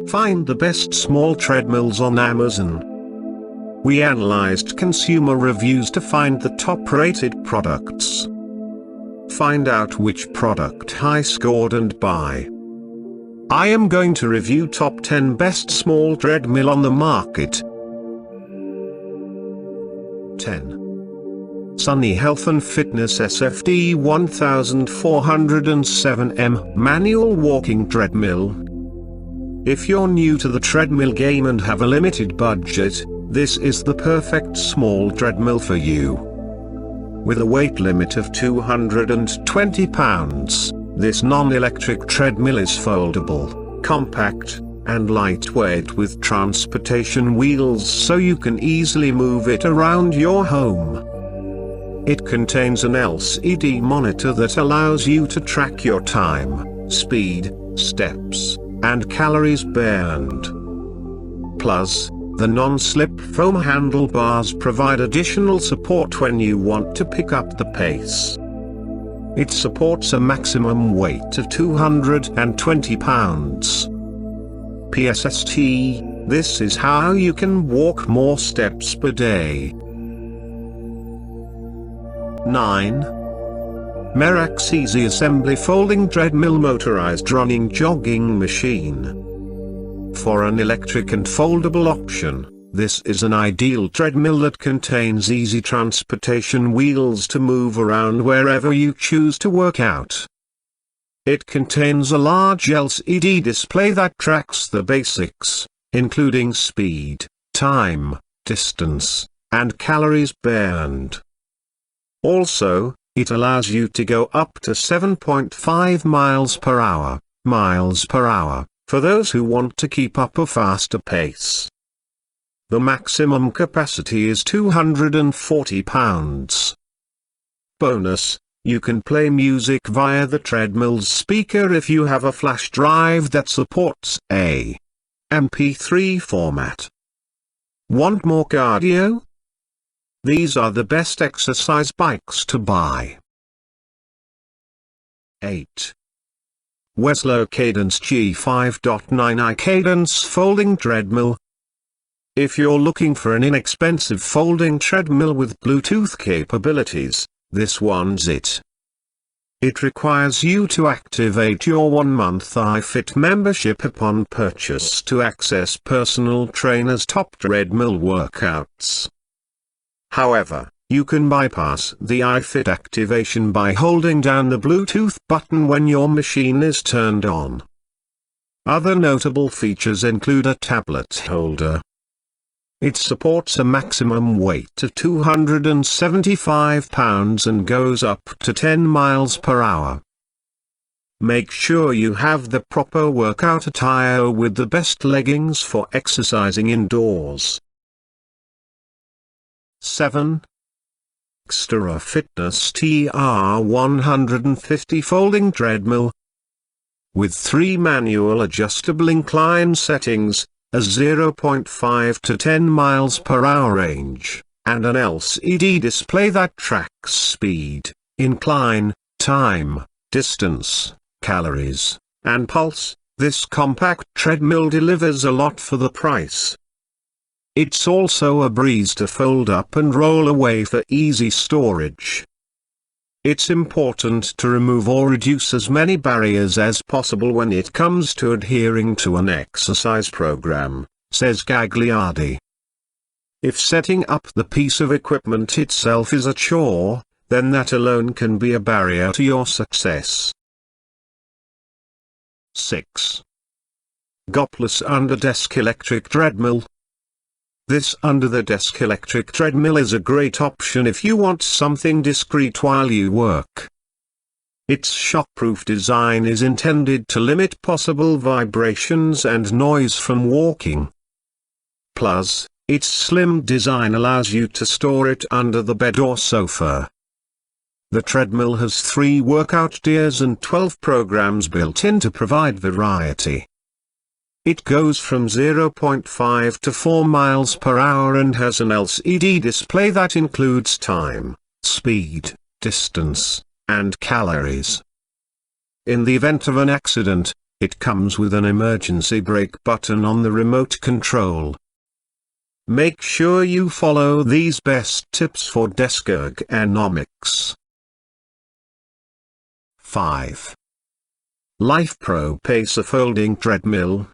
Find the best small treadmills on Amazon. We analyzed consumer reviews to find the top-rated products. Find out which product high scored and buy. I am going to review top 10 best small treadmill on the market. 10. Sunny Health and Fitness SFD 1407M Manual Walking Treadmill. If you're new to the treadmill game and have a limited budget, this is the perfect small treadmill for you. With a weight limit of 220 pounds, this non-electric treadmill is foldable, compact, and lightweight with transportation wheels so you can easily move it around your home. It contains an LCD monitor that allows you to track your time, speed, steps, and calories burned. Plus, the non-slip foam handlebars provide additional support when you want to pick up the pace. It supports a maximum weight of 220 pounds. PSST, this is how you can walk more steps per day. 9. Merax Easy Assembly Folding Treadmill Motorized Running Jogging Machine. For an electric and foldable option, this is an ideal treadmill that contains easy transportation wheels to move around wherever you choose to work out. It contains a large LCD display that tracks the basics, including speed, time, distance, and calories burned. Also, it allows you to go up to 7.5 miles per hour, for those who want to keep up a faster pace. The maximum capacity is 240 pounds. Bonus, you can play music via the treadmill's speaker if you have a flash drive that supports a MP3 format. Want more cardio? These are the best exercise bikes to buy. 8. Weslo Cadence G5.9i Cadence Folding Treadmill. If you're looking for an inexpensive folding treadmill with Bluetooth capabilities, this one's it. It requires you to activate your 1-month iFit membership upon purchase to access personal trainer's top treadmill workouts. However, you can bypass the iFit activation by holding down the Bluetooth button when your machine is turned on. Other notable features include a tablet holder. It supports a maximum weight of 275 pounds and goes up to 10 miles per hour. Make sure you have the proper workout attire with the best leggings for exercising indoors. 7. XTERRA Fitness TR150 Folding Treadmill. With 3 manual adjustable incline settings, a 0.5 to 10 miles per hour range, and an LCD display that tracks speed, incline, time, distance, calories, and pulse, this compact treadmill delivers a lot for the price. It's also a breeze to fold up and roll away for easy storage. It's important to remove or reduce as many barriers as possible when it comes to adhering to an exercise program, says Gagliardi. If setting up the piece of equipment itself is a chore, then that alone can be a barrier to your success. 6. Goplus Under-Desk Electric Treadmill. This under-the-desk electric treadmill is a great option if you want something discreet while you work. Its shockproof design is intended to limit possible vibrations and noise from walking. Plus, its slim design allows you to store it under the bed or sofa. The treadmill has 3 workout gears and 12 programs built in to provide variety. It goes from 0.5 to 4 miles per hour and has an LCD display that includes time, speed, distance, and calories. In the event of an accident, it comes with an emergency brake button on the remote control. Make sure you follow these best tips for desk ergonomics. 5. Lifepro Pacer Folding Treadmill.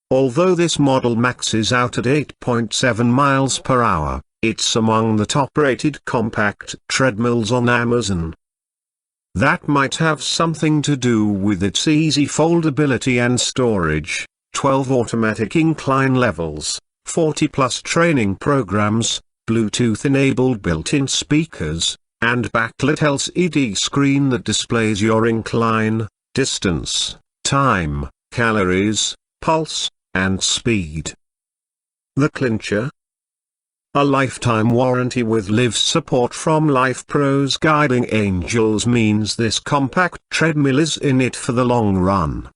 Although this model maxes out at 8.7 miles per hour, it's among the top-rated compact treadmills on Amazon. That might have something to do with its easy foldability and storage, 12 automatic incline levels, 40+ training programs, Bluetooth-enabled built-in speakers, and backlit LCD screen that displays your incline, distance, time, calories, pulse, and speed. The clincher? A lifetime warranty with live support from Lifepro's guiding angels means this compact treadmill is in it for the long run.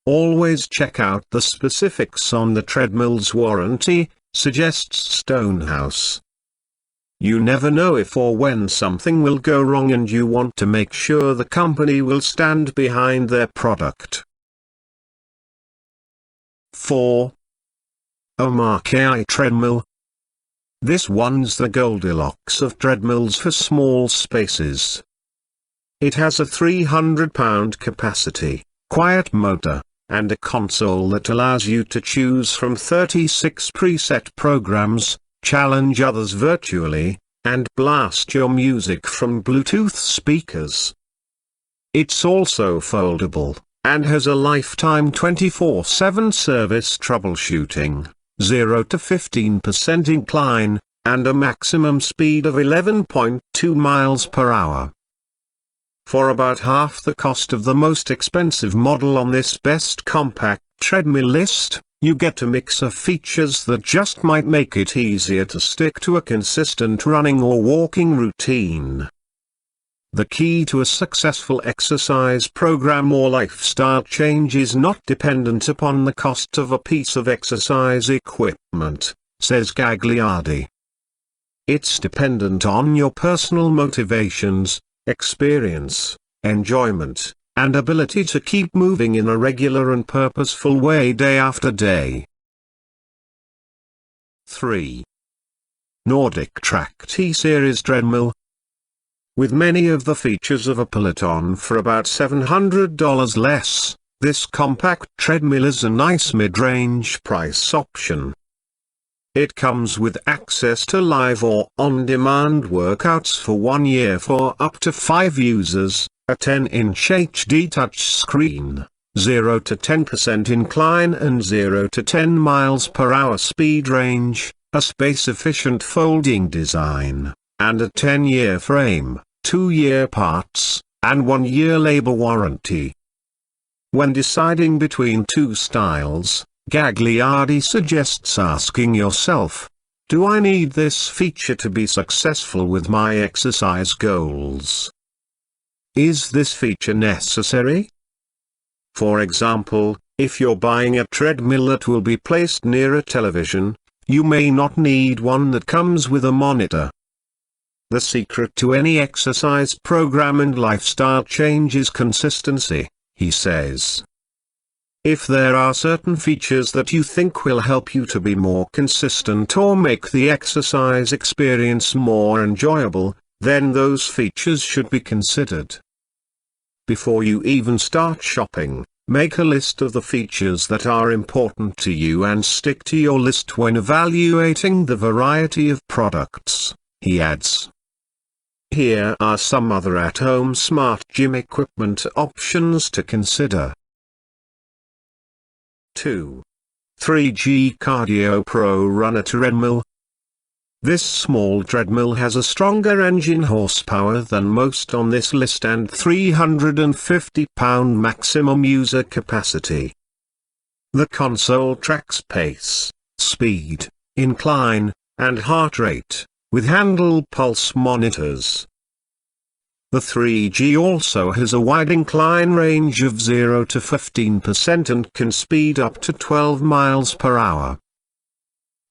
Always check out the specifics on the treadmill's warranty, suggests Stonehouse. You never know if or when something will go wrong, and you want to make sure the company will stand behind their product. 4. OMA CAI Treadmill. This one's the Goldilocks of treadmills for small spaces. It has a 300-pound capacity, quiet motor, and a console that allows you to choose from 36 preset programs, challenge others virtually, and blast your music from Bluetooth speakers. It's also foldable, and has a lifetime 24/7 service troubleshooting, 0 to 15% incline, and a maximum speed of 11.2 miles per hour. For about half the cost of the most expensive model on this best compact treadmill list, you get a mix of features that just might make it easier to stick to a consistent running or walking routine. The key to a successful exercise program or lifestyle change is not dependent upon the cost of a piece of exercise equipment, says Gagliardi. It's dependent on your personal motivations, experience, enjoyment, and ability to keep moving in a regular and purposeful way day after day. 3. NordicTrack T-Series Treadmill. With many of the features of a Peloton for about $700 less, this compact treadmill is a nice mid-range price option. It comes with access to live or on-demand workouts for 1 year for up to 5 users, a 10-inch HD touchscreen, 0 to 10% incline and 0 to 10 miles per hour speed range, a space-efficient folding design, and a 10-year frame, 2-year parts, and 1-year labor warranty. When deciding between two styles, Gagliardi suggests asking yourself, do I need this feature to be successful with my exercise goals? Is this feature necessary? For example, if you're buying a treadmill that will be placed near a television, you may not need one that comes with a monitor. The secret to any exercise program and lifestyle change is consistency, he says. If there are certain features that you think will help you to be more consistent or make the exercise experience more enjoyable, then those features should be considered. Before you even start shopping, make a list of the features that are important to you and stick to your list when evaluating the variety of products, he adds. Here are some other at-home smart gym equipment options to consider. 2. 3G Cardio Pro Runner Treadmill. This small treadmill has a stronger engine horsepower than most on this list and 350-pound maximum user capacity. The console tracks pace, speed, incline, and heart rate, with handle pulse monitors. The 3G also has a wide incline range of 0 to 15% and can speed up to 12 miles per hour.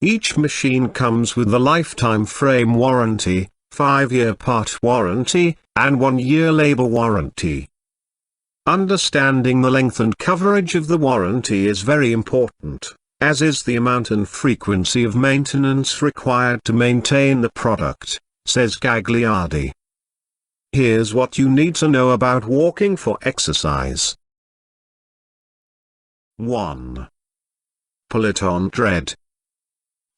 Each machine comes with a lifetime frame warranty, 5-year part warranty, and 1-year labor warranty. Understanding the length and coverage of the warranty is very important, as is the amount and frequency of maintenance required to maintain the product, says Gagliardi. Here's what you need to know about walking for exercise. 1. Peloton Tread.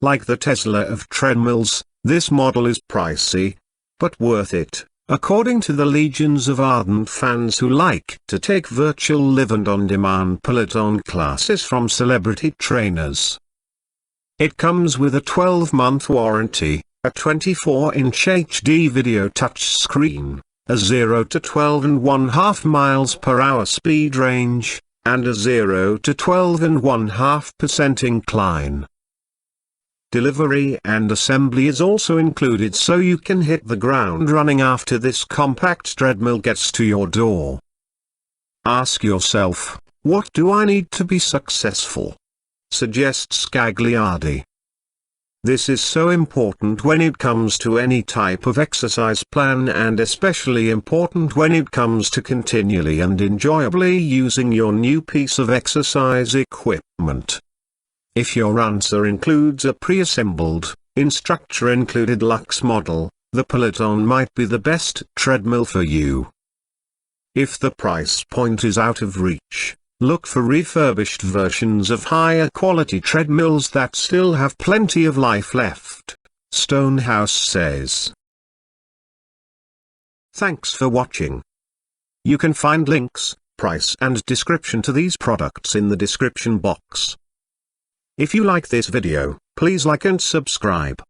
Like the Tesla of treadmills, this model is pricey, but worth it, according to the legions of ardent fans who like to take virtual live and on-demand Peloton classes from celebrity trainers. It comes with a 12-month warranty, a 24-inch HD video touchscreen, a 0 to 12.5 miles per hour speed range, and a 0 to 12.5% incline. Delivery and assembly is also included, so you can hit the ground running after this compact treadmill gets to your door. Ask yourself, what do I need to be successful? Suggests Gagliardi. This is so important when it comes to any type of exercise plan, and especially important when it comes to continually and enjoyably using your new piece of exercise equipment. If your answer includes a pre-assembled, instructor-included luxe model, the Peloton might be the best treadmill for you. If the price point is out of reach, look for refurbished versions of higher quality treadmills that still have plenty of life left, Stonehouse says. Thanks for watching. You can find links, price and description to these products in the description box. If you like this video, please like and subscribe.